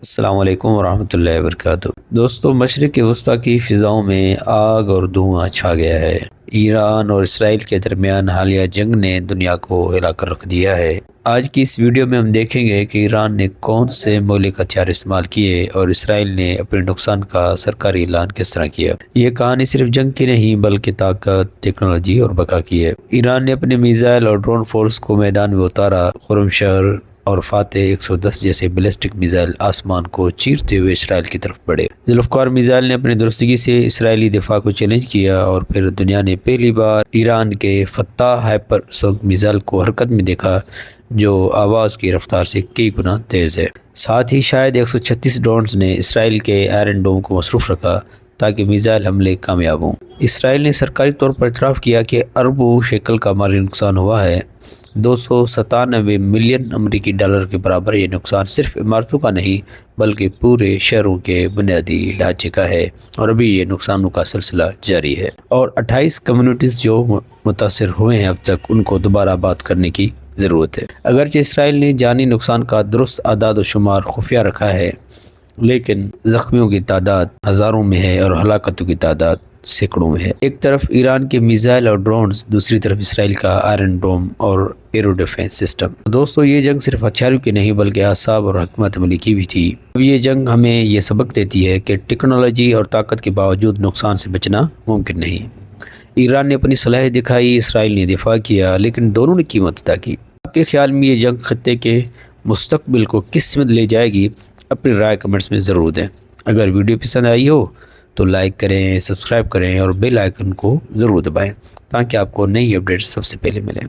السلام علیکم ورحمۃ اللہ وبرکاتہ۔ دوستو، مشرق وسطیٰ کی فضاؤں میں آگ اور دھواں چھا گیا ہے۔ ایران اور اسرائیل کے درمیان حالیہ جنگ نے دنیا کو ہلا کر رکھ دیا ہے۔ آج کی اس ویڈیو میں ہم دیکھیں گے کہ ایران نے کون سے مہلک ہتھیار استعمال کیے اور اسرائیل نے اپنے نقصان کا سرکاری اعلان کس طرح کیا۔ یہ کہانی صرف جنگ کی نہیں بلکہ طاقت، ٹیکنالوجی اور بقا کی ہے۔ ایران نے اپنے میزائل اور ڈرون فورس کو میدان میں اتارا۔ خرم شہر اور فاتح 110 جیسے بیلسٹک میزائل آسمان کو چیرتے ہوئے اسرائیل کی طرف بڑھے۔ ذوالفقار میزائل نے اپنی درستگی سے اسرائیلی دفاع کو چیلنج کیا اور پھر دنیا نے پہلی بار ایران کے فتح ہائپر سونک میزائل کو حرکت میں دیکھا، جو آواز کی رفتار سے کئی گنا تیز ہے۔ ساتھ ہی شاید 136 ڈرونز نے اسرائیل کے آئرن ڈوم کو مصروف رکھا تاکہ میزائل حملے کامیاب ہوں۔ اسرائیل نے سرکاری طور پر اعتراف کیا کہ اربوں شیکل کا مالی نقصان ہوا ہے۔ 297 ملین امریکی ڈالر کے برابر یہ نقصان صرف عمارتوں کا نہیں بلکہ پورے شہروں کے بنیادی ڈھانچے کا ہے، اور ابھی یہ نقصانوں کا سلسلہ جاری ہے۔ اور 28 کمیونٹیز جو متاثر ہوئے ہیں اب تک ان کو دوبارہ آباد کرنے کی ضرورت ہے۔ اگرچہ اسرائیل نے جانی نقصان کا درست اعداد و شمار خفیہ رکھا ہے، لیکن زخمیوں کی تعداد ہزاروں میں ہے اور ہلاکتوں کی تعداد سینکڑوں میں ہے۔ ایک طرف ایران کے میزائل اور ڈرونز، دوسری طرف اسرائیل کا آئرن ڈوم اور ایرو ڈیفنس سسٹم۔ دوستو، یہ جنگ صرف ہتھیاروں کی نہیں بلکہ اعصاب اور حکمت عملی کی بھی تھی۔ اب یہ جنگ ہمیں یہ سبق دیتی ہے کہ ٹیکنالوجی اور طاقت کے باوجود نقصان سے بچنا ممکن نہیں۔ ایران نے اپنی صلاحیت دکھائی، اسرائیل نے دفاع کیا، لیکن دونوں نے قیمت ادا کی۔ آپ کے خیال میں یہ جنگ خطے کے مستقبل کو کس سمت لے جائے گی؟ اپنی رائے کمنٹس میں ضرور دیں۔ اگر ویڈیو پسند آئی ہو تو لائک کریں، سبسکرائب کریں اور بیل آئیکن کو ضرور دبائیں تاکہ آپ کو نئی اپڈیٹس سب سے پہلے ملیں۔